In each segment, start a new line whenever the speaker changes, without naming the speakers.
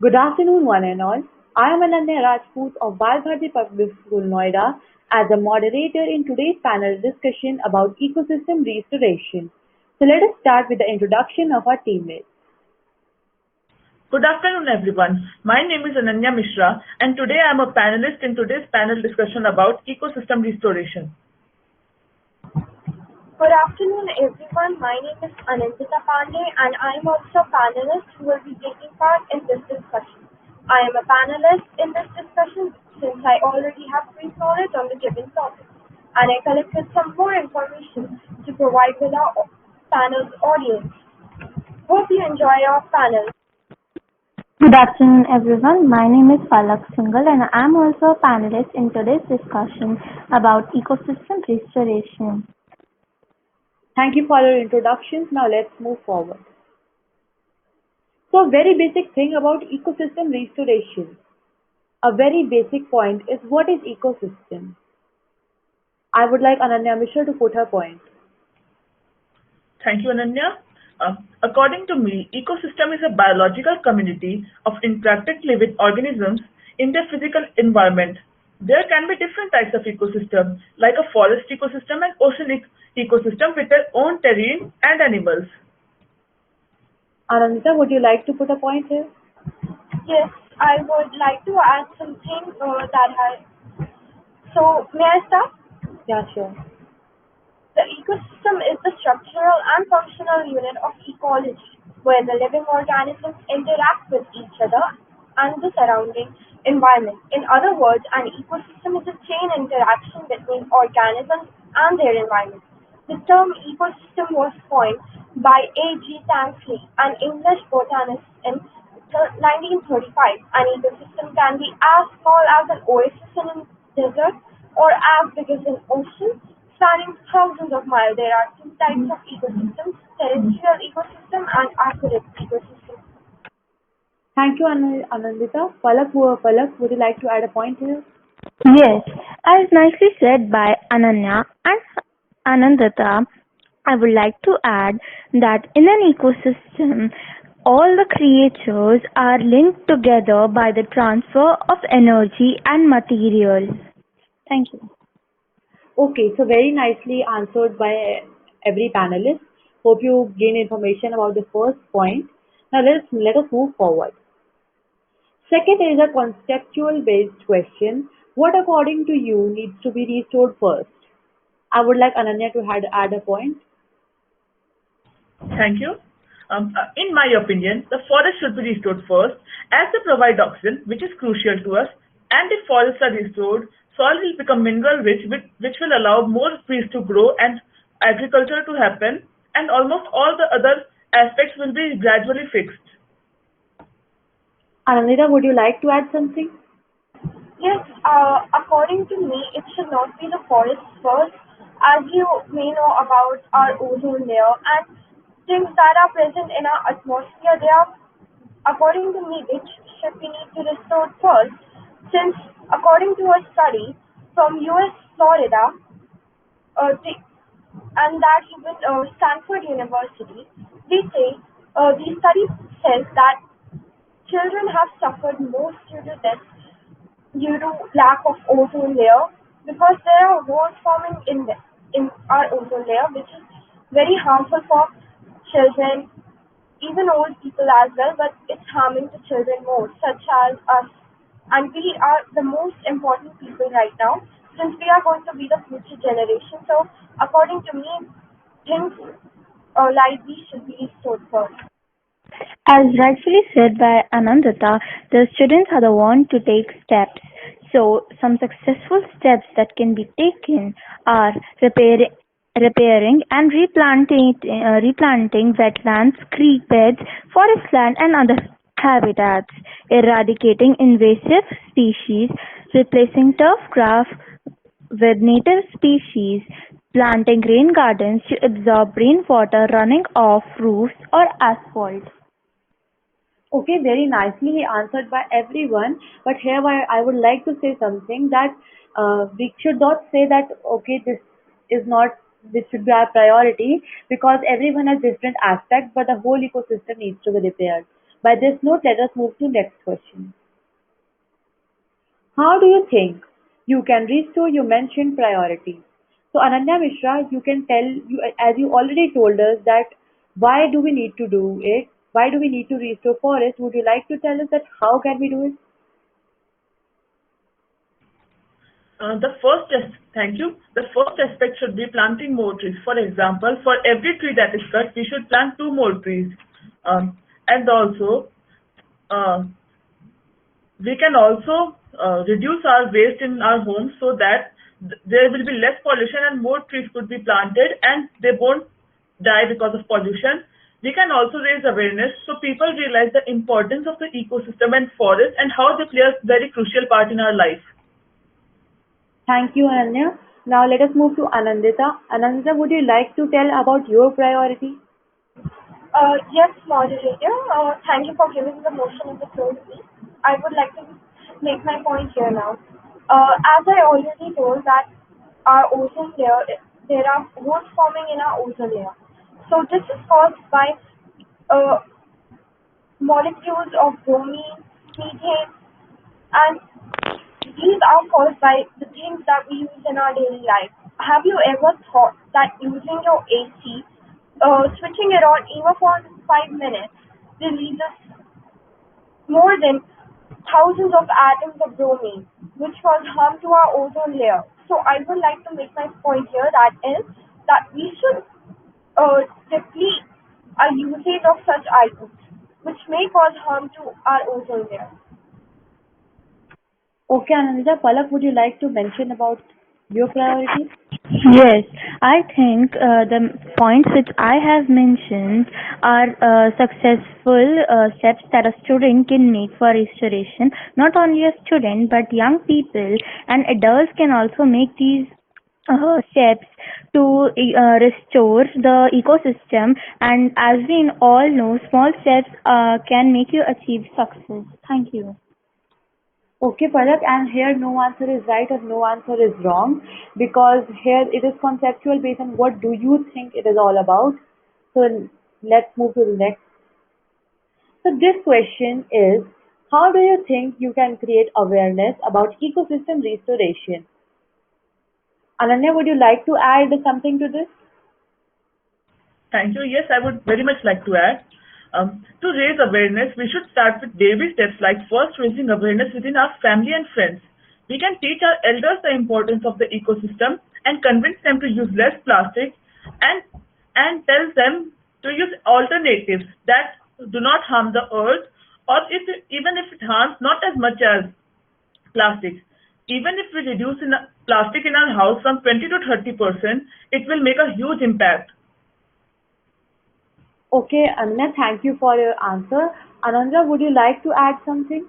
Good afternoon, one and all. I am Ananya Rajput of Balbharti Public School, Noida, as a moderator in today's panel discussion about ecosystem restoration. So let us start with the introduction of our teammates.
Good afternoon, everyone. My name is Ananya Mishra, and today I am a panelist in today's panel discussion about ecosystem restoration.
Good afternoon, everyone. My name is Anandita Pandey, and I am also a panelist who will be taking part in this discussion. I am a panelist in this discussion since I already have brief knowledge on the given topic, and I collected some more information to provide with our panel's audience. Hope you enjoy our panel.
Good afternoon, everyone. My name is Palak Singhal, and I am also a panelist in today's discussion about ecosystem restoration.
Thank you for your introductions. Now let's move forward. So, a very basic thing about ecosystem restoration. A very basic point is what is ecosystem? I would like Ananya Mishra to put her point.
Thank you, Ananya. According to me, ecosystem is a biological community of interacting living organisms in their physical environment. There can be different types of ecosystem, like a forest ecosystem and ocean ecosystem with their own terrain and animals.
Anandita, would you like to put a point here?
Yes, I would like to add something that I. So, may I start?
Yeah, sure.
The ecosystem is the structural and functional unit of ecology, where the living organisms interact with each other and the surrounding environment. In other words, an ecosystem is a chain interaction between organisms and their environment. The term ecosystem was coined by A. G. Tansley, an English botanist in 1935. An ecosystem can be as small as an oasis in a desert or as big as an ocean spanning thousands of miles. There are two types of ecosystems: terrestrial ecosystem and aquatic ecosystem.
Thank you, Anandita. Palak, would you like to add a point here?
Yes, as nicely said by Ananya and Anandita, I would like to add that in an ecosystem, all the creatures are linked together by the transfer of energy and material. Thank you.
Okay, so very nicely answered by every panelist. Hope you gain information about the first point. Now let us move forward. Second is a conceptual based question. What according to you needs to be restored first? I would like Ananya to add a point.
Thank you. In my opinion, the forest should be restored first, as they provide oxygen, which is crucial to us. And if forests are restored, soil will become mineral rich, which will allow more trees to grow and agriculture to happen, and almost all the other aspects will be gradually fixed.
Anandita, would you like to add something?
Yes, according to me, it should not be the forest first. As you may know about our ozone layer and things that are present in our atmosphere, they are, according to me, which should be need to restore first. Since, according to a study from U.S. Florida, they, and that even Stanford University, they say the study says that children have suffered most due to this due to lack of ozone layer because there are holes forming in our ozone layer, which is very harmful for children, even old people as well, but it's harming to children more, such as us. And we are the most important people right now, since we are going to be the future generation. So, according to me, things like these should be restored first.
As rightfully said by Anandita, the students are the one to take steps. So, some successful steps that can be taken are repairing and replanting wetlands, creek beds, forest land, and other habitats, eradicating invasive species, replacing turf grass with native species, planting rain gardens to absorb rainwater running off roofs or asphalt.
Okay, very nicely answered by everyone. But here I would like to say something that we should not say that okay, is not this should be our priority because everyone has different aspects, but the whole ecosystem needs to be repaired. By this note, let us move to next question. How do you think you can restore? You mentioned priority. So Ananya Mishra, you can tell you as you already told us that why do we need to do it? Why do we need to restore forest? Would you like to tell us that how can we do it?
Thank you. The first aspect should be planting more trees. For example, for every tree that is cut, we should plant 2 more trees. And also, uh, we can also reduce our waste in our homes so that there will be less pollution and more trees could be planted and they won't die because of pollution. We can also raise awareness so people realize the importance of the ecosystem and forest and how they play a very crucial part in our life.
Thank you, Ananya. Now let us move to Anandita. Anandita, would you like to tell about your priority?
Yes, moderator. Thank you for giving the motion of the floor to me. I would like to make my point here now. As I already told that our ozone layer, there are holes forming in our ozone layer. So this is caused by uh, molecules of bromine, methane, and these are caused by the things that we use in our daily life. Have you ever thought that using your AC, switching it on even for 5 minutes, releases more than thousands of atoms of bromine, which cause harm to our ozone layer? So I would like to make my point here that is that we should deplete our usage of such items, which may cause harm to our ozone layer.
Okay, Anandita. Palak, would you like to mention about your priorities?
Yes, I think the points which I have mentioned are successful steps that a student can make for restoration. Not only a student, but young people and adults can also make these steps to restore the ecosystem. And as we all know, small steps can make you achieve success. Thank you.
Okay, Palak, and here no answer is right or no answer is wrong because here it is conceptual based on what do you think it is all about. So let's move to the next. So this question is, how do you think you can create awareness about ecosystem restoration? Ananya, would you like to add something to this?
Thank you. Yes, I would very much like to add. To raise awareness, we should start with baby steps like first raising awareness within our family and friends. We can teach our elders the importance of the ecosystem and convince them to use less plastic and tell them to use alternatives that do not harm the earth or even if it harms not as much as plastic. Even if we reduce plastic in our house from 20 to 30%, it will make a huge impact.
Okay, Ananya, thank you for your answer. Anandra, would you like to add something?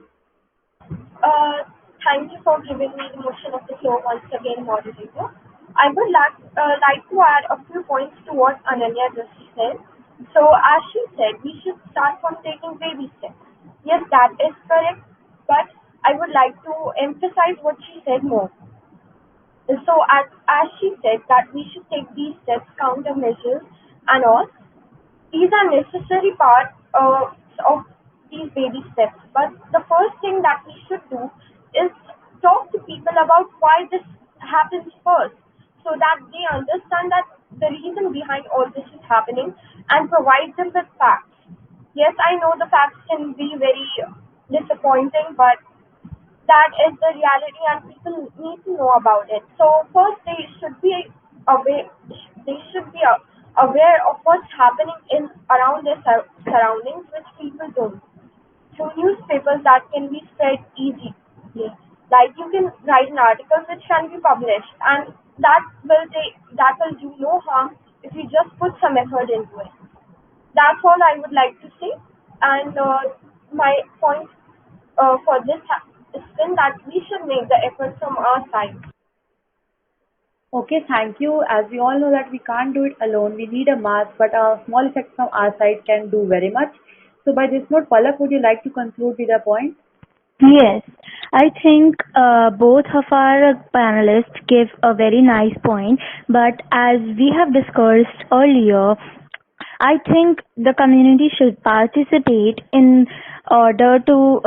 Uh, Thank you for giving me the motion of the floor once again, moderator. I would like to add a few points to what Ananya just said. So, as she said, we should start from taking baby steps. Yes, that is correct, but I would like to emphasize what she said more. So, as she said, that we should take these steps, countermeasures, and all. These are necessary part of these baby steps. But the first thing that we should do is talk to people about why this happens first, so that they understand that the reason behind all this is happening and provide them with facts. Yes, I know the facts can be very disappointing, but that is the reality and people need to know about it. So first they should be aware they should be aware of what's happening in around their surroundings, which people don't. Through newspapers that can be spread easily. Like you can write an article which can be published and that will do no harm if you just put some effort into it. That's all I would like to say. And my point for this is then that we should make the effort from our side.
Okay, thank you. As we all know that we can't do it alone, we need a mass, but a small effect from our side can do very much. So by this note, Palak, would you like to conclude with a point?
Yes, I think both of our panelists give a very nice point, but as we have discussed earlier, I think the community should participate in order to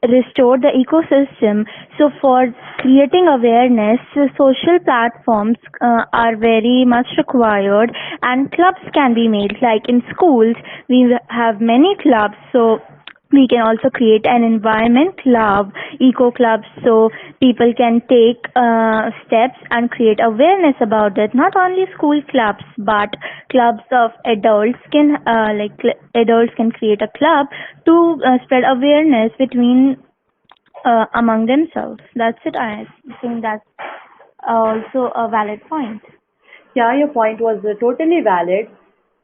restore the ecosystem. So for creating awareness, social platforms are very much required, and clubs can be made. Like in schools, we have many clubs. So we can also create an environment club, eco club, so people can take steps and create awareness about it. Not only school clubs, but clubs of adults can adults can create a club to spread awareness between among themselves. That's it. I think that's also a valid point.
Yeah, your point was totally valid.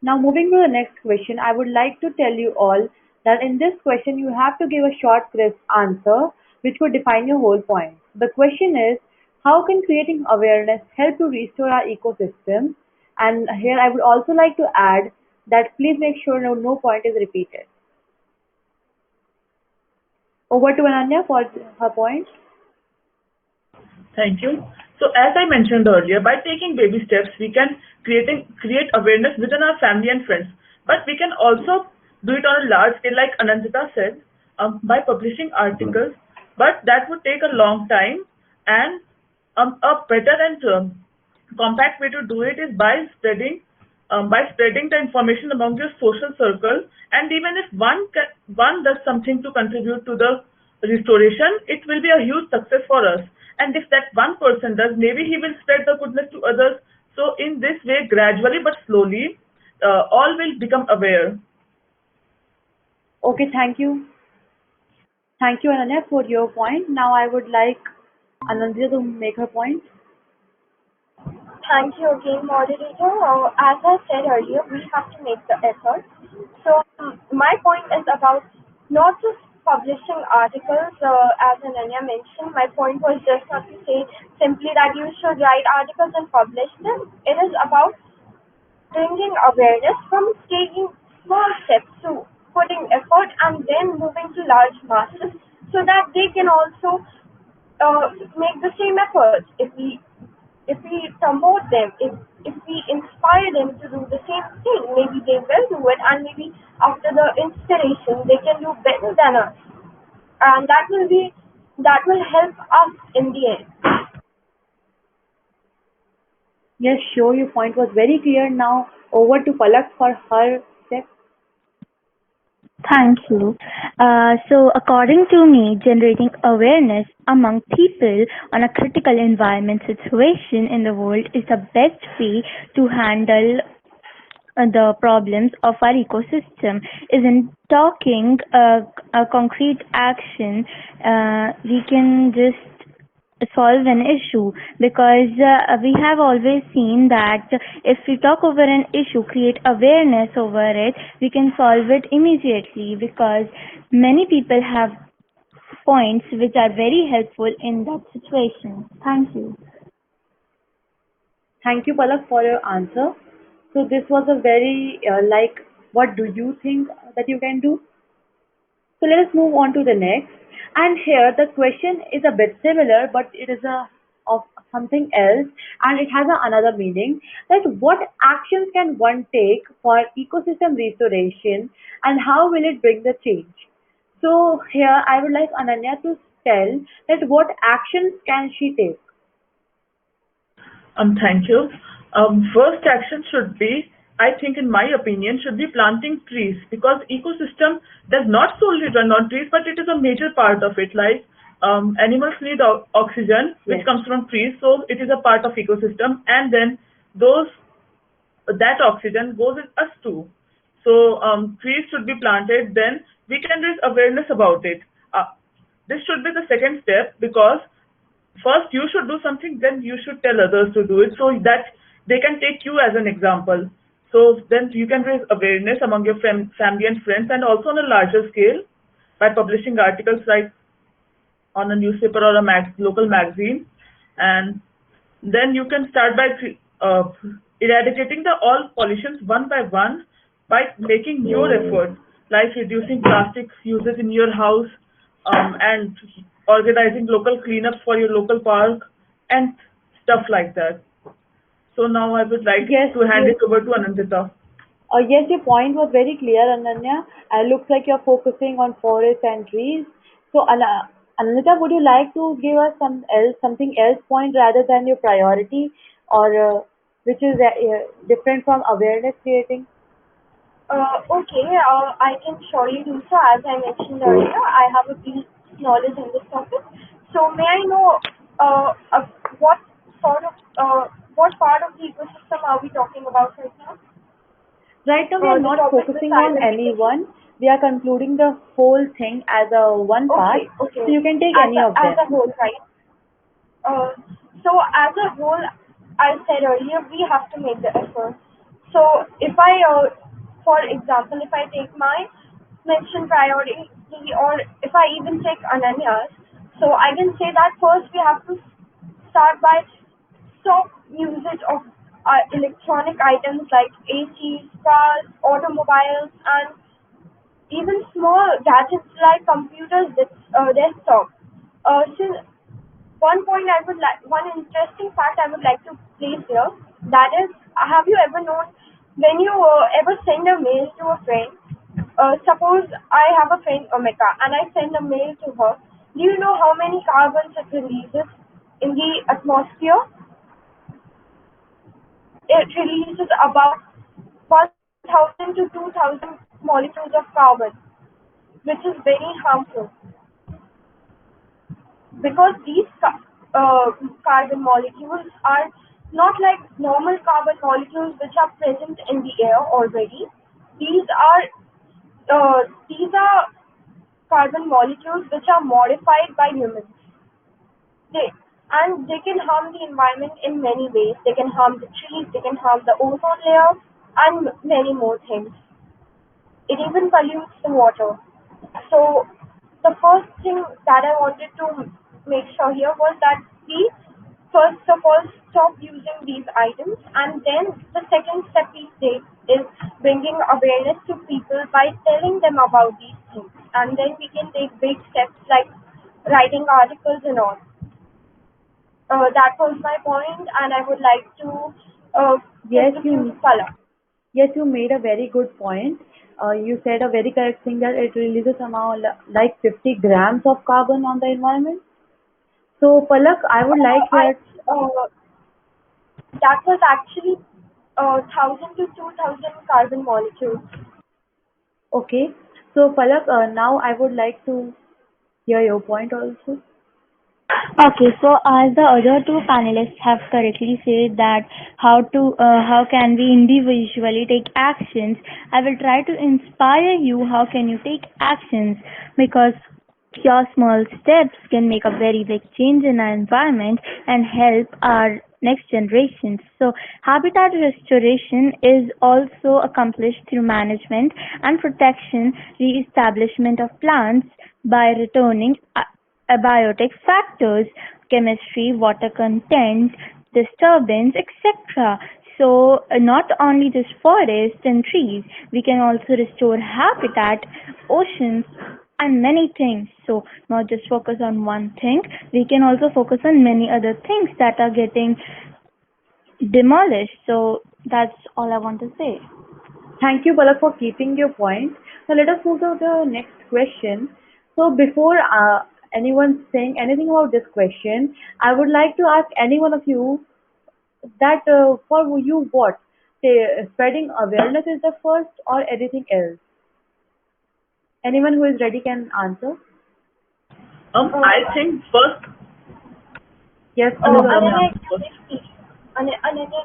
Now, moving to the next question, I would like to tell you all that in this question, you have to give a short, crisp answer which would define your whole point. The question is, how can creating awareness help to restore our ecosystem? And here, I would also like to add that please make sure no point is repeated. Over to Ananya for her point.
Thank you. So as I mentioned earlier, by taking baby steps, we can create awareness within our family and friends. But we can also do it on a large scale, like Anandita said, by publishing articles. But that would take a long time, and a better and compact way to do it is by spreading the information among your social circle. And even if one does something to contribute to the restoration, it will be a huge success for us. And if that one person does, maybe he will spread the goodness to others. So in this way, gradually but slowly, all will become aware.
Okay, thank you. Thank you, Ananya, for your point. Now, I would like Anandita to make her point.
Thank you again, moderator. As I said earlier, we have to make the effort. So my point is about not just publishing articles, as Ananya mentioned. My point was just not to say simply that you should write articles and publish them. It is about bringing awareness from taking small steps to putting effort and then moving to large masses so that they can also make the same efforts. If we promote them, if we inspire them to do the same thing, maybe they will do it, and maybe after the inspiration, they can do better than us, and that will help us in the end.
Yes, sure, your point was very clear. Now, over to Palak for her step.
Thank you. So, according to me, generating awareness among people on a critical environment situation in the world is the best way to handle the problems of our ecosystem. Isn't talking a concrete action, we can just solve an issue, because we have always seen that if we talk over an issue, create awareness over it, we can solve it immediately, because many people have points which are very helpful in that situation. Thank you.
Thank you, Palak, for your answer. So, this was a very what do you think that you can do? So let us move on to the next. And here the question is a bit similar, but it is of something else, and it has another meaning. That what actions can one take for ecosystem restoration, and how will it bring the change? So here I would like Ananya to tell that what actions can she take.
Thank you. First action should be, I think in my opinion, should be planting trees, because ecosystem does not solely run on trees, but it is a major part of it. Like animals need oxygen, which
Yes.
comes from trees, so it is a part of ecosystem, and then those that oxygen goes in us too. So trees should be planted, then we can raise awareness about it. This should be the second step, because first you should do something, then you should tell others to do it, so that they can take you as an example. So then you can raise awareness among your family and friends, and also on a larger scale by publishing articles like on a newspaper or a local magazine. And then you can start by uh, eradicating the all pollutions one by making your effort, like reducing plastic usage in your house, and organizing local cleanups for your local park and stuff like that. So now I would like
Yes,
to hand
yes.
it over to Anandita.
Yes, your point was very clear, Ananya. Looks like you're focusing on forests and trees. So, Ananya, would you like to give us something else point rather than your priority, or which is different from awareness creating?
Okay, I can surely do so. As I mentioned earlier, I have a deep knowledge in this topic. So may I know what sort of what part of the ecosystem are we talking about right now?
Right now, we are
The
not
topic which
focusing
I
on
will be taking.
anyone. We are concluding the whole thing as a one part.
Okay, okay.
So you can take any of
As
them.
a whole, right? Uh, so as a whole, I said earlier, we have to make the effort. So if I, for example, if I take my mention priority, or if I even take Ananya's, so I can say that first we have to start by stop usage of electronic items like ACs, cars, automobiles, and even small gadgets like computers, desktop. Since one point I would like, one interesting fact I would like to place here, that is, have you ever known when you ever send a mail to a friend? Suppose I have a friend Omeka and I send a mail to her. Do you know how many carbons it releases in the atmosphere? It releases about 1,000 to 2,000 molecules of carbon, which is very harmful because these carbon molecules are not like normal carbon molecules which are present in the air already. These are these are carbon molecules which are modified by humans. They and they can harm the environment in many ways. They can harm the trees, they can harm the ozone layer, and many more things. It even pollutes the water. So the first thing that I wanted to make sure here was that we first of all stop using these items, and then the second step we take is bringing awareness to people by telling them about these things, and then we can take big steps like writing articles and all. That was my point, and I would like to give
Yes,
the floor to
you
Pala.
Yes, you made a very good point. You said a very correct thing that it releases somehow like 50 grams of carbon on the environment. So, Palak, I would like
I
here.
That was actually 1,000 to 2,000 carbon molecules.
Okay. So, Palak, now I would like to hear your point also.
Okay, so as the other two panelists have correctly said that how can we individually take actions, I will try to inspire you how can you take actions, because your small steps can make a very big change in our environment and help our next generations. So habitat restoration is also accomplished through management and protection, re-establishment of plants by returning abiotic factors, chemistry, water content, disturbance, etc. So, not only just forests and trees, we can also restore habitat, oceans, and many things. So, not just focus on one thing, we can also focus on many other things that are getting demolished. So, that's all I want to say.
Thank you, Palak, for keeping your point. Now, let us move to the next question. So, before anyone saying anything about this question, I would like to ask any one of you that for you, what? Spreading awareness is the first or anything else? Anyone who is ready can answer.
I
Uh,
think first,
Yes, please,
Ananya may
Ananya,
Ananya.
answer
you
first.
may speak. Ananya,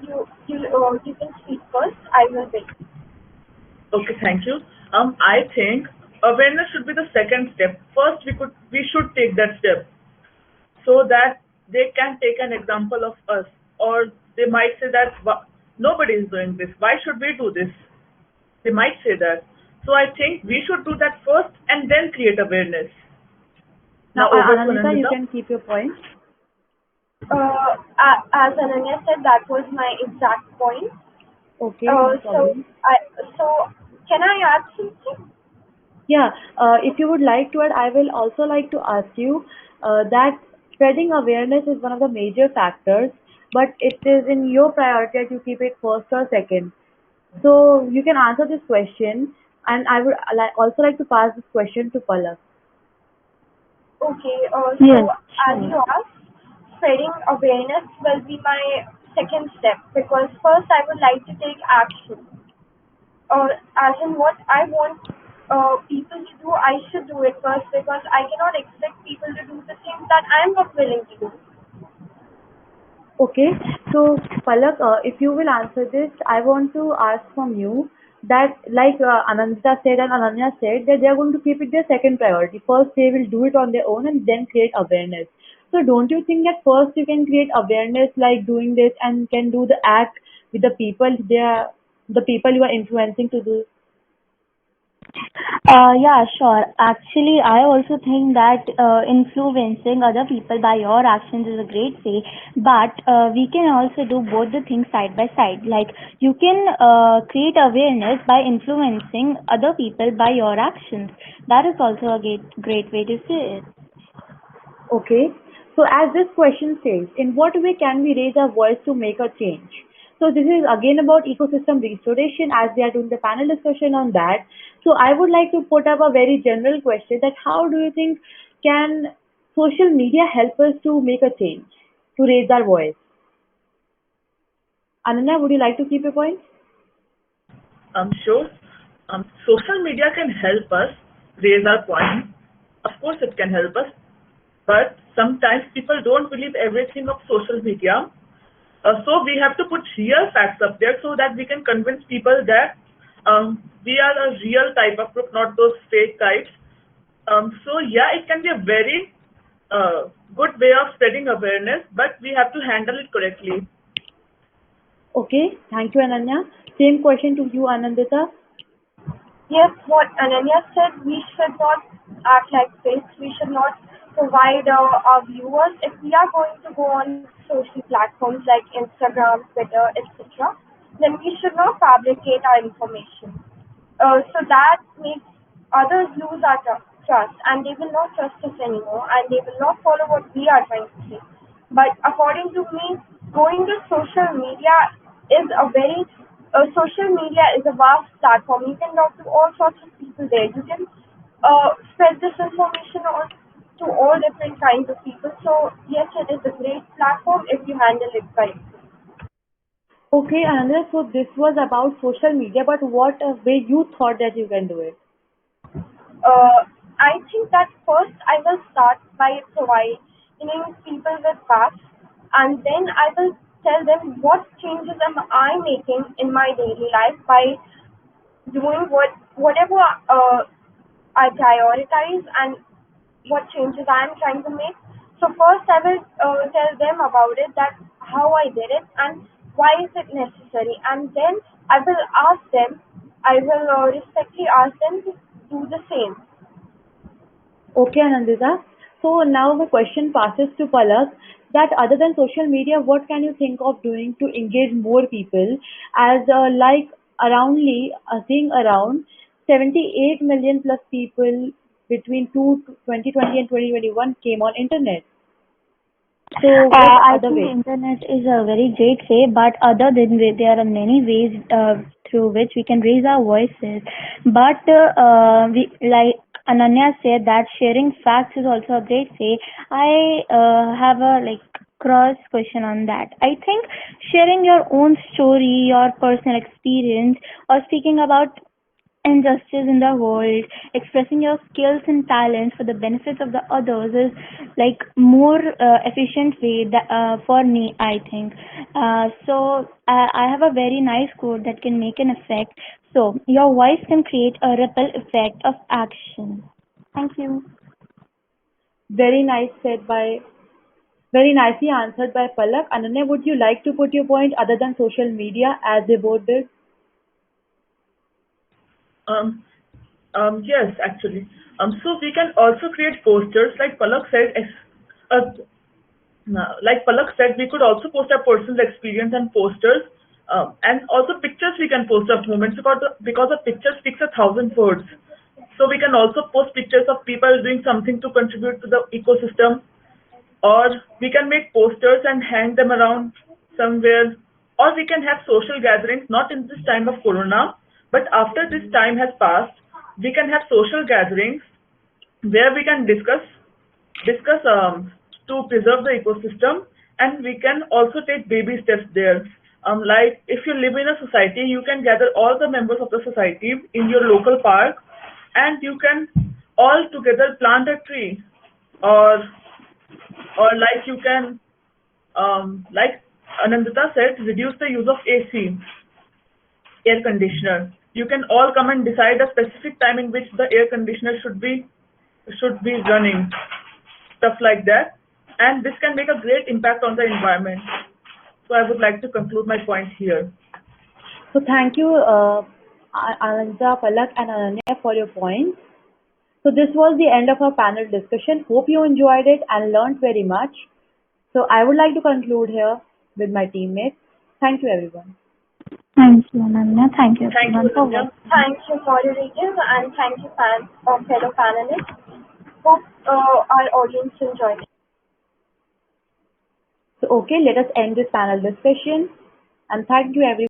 you can speak first. I will wait.
Okay, thank you. I think awareness should be the second step. First, we should take that step so that they can take an example of us, or they might say that nobody is doing this. Why should we do this? They might say that. So I think we should do that first and then create awareness.
Now,
Now over to
Anamika, you
Anandita.
can keep your point.
As Ananya said, that was my exact point.
Okay, no
So
problem.
so can I add something?
Yeah, if you would like to add, I will also like to ask you that spreading awareness is one of the major factors, but it is in your priority that you keep it first or second. So you can answer this question, and I would also like to pass this question to Palak.
Okay,
Yes,
so as
sure.
you asked, spreading awareness will be my second step because first I would like to take action. As in what I want people to do, I should do it first because I cannot expect people to do the things that I'm not willing to do.
Okay, so Palak, if you will answer this, I want to ask from you that, like Anandita said and Ananya said, that they are going to keep it their second priority. First, they will do it on their own and then create awareness. So, don't you think that first you can create awareness, like doing this, and can do the act with the people they are, the people you are influencing to do?
Yeah, sure. Actually, I also think that influencing other people by your actions is a great way, but we can also do both the things side by side. Like, you can create awareness by influencing other people by your actions. That is also a great way to see it.
Okay. So as this question says, in what way can we raise our voice to make a change? So this is again about ecosystem restoration as we are doing the panel discussion on that. So I would like to put up a very general question that how do you think can social media help us to make a change, to raise our voice? Ananya, would you like to keep your point?
Sure. Social media can help us raise our point. Of course, it can help us, but sometimes people don't believe everything of social media. So we have to put real facts up there so that we can convince people that we are a real type of group, not those fake types. So yeah, it can be a very good way of spreading awareness, but we have to handle it correctly.
Okay, thank you, Ananya. Same question to you, Anandita.
Yes, what Ananya said, we should not act like this. We should not provide our viewers. If we are going to go on social platforms like Instagram, Twitter, etc., then we should not fabricate our information. So that makes others lose our trust and they will not trust us anymore and they will not follow what we are trying to say. But according to me, going to social media is a very social media is a vast platform. You can talk to all sorts of people there. You can spread this information on to all different kinds of people. So yes, it is a great platform if you handle it correctly.
Okay, Anandita, so this was about social media, but what way you thought that you can do it?
I think that first I will start by providing people with facts, and then I will tell them what changes am I making in my daily life by doing whatever I prioritize and what changes I am trying to make. So first I will tell them about it, that how I did it and why is it necessary, and then I will ask them. I will respectfully ask them to do the same.
Okay, Anandita. So now the question passes to Palak that other than social media, what can you think of doing to engage more people as like aroundly seeing around 78 million plus people between 2020 and 2021 came on internet. So what
I
other
think
way?
internet is a very great way, but other than there are many ways through which we can raise our voices. But we like Ananya said that sharing facts is also a great way. I have a like cross question on that. I think sharing your own story, your personal experience, or speaking about injustice in the world, expressing your skills and talents for the benefits of the others is like more efficient way that, for me I think. So I have a very nice quote that can make an effect. So your voice can create a ripple effect of action. Thank you.
Very nice said by very nicely answered by Palak. Ananya, would you like to put your point other than social media as they both did?
Um, yes, actually. So we can also create posters, like Palak said. Like Palak said, we could also post our personal experience and posters, and also pictures we can post of moments because a picture speaks 1,000 words. So we can also post pictures of people doing something to contribute to the ecosystem, or we can make posters and hang them around somewhere, or we can have social gatherings not in this time of corona, but after this time has passed, we can have social gatherings where we can discuss to preserve the ecosystem, and we can also take baby steps there. Like if you live in a society, you can gather all the members of the society in your local park, and you can all together plant a tree, or like you can, like Anandita said, reduce the use of AC, air conditioner. You can all come and decide a specific time in which the air conditioner should be running, stuff like that, and this can make a great impact on the environment. So I would like to conclude my point here.
So thank you, Ananta, Palak, and Ananya for your points. So this was the end of our panel discussion. Hope you enjoyed it and learned very much. So I would like to conclude here with my teammates. Thank you, everyone.
Thank you, Ananya. Thank you,
Thank you,
everyone, for
Ananya.
Thank you, moderator, and thank you, fellow panelists. Hope our audience enjoyed it.
So okay, let us end this panel discussion. And thank you, everyone.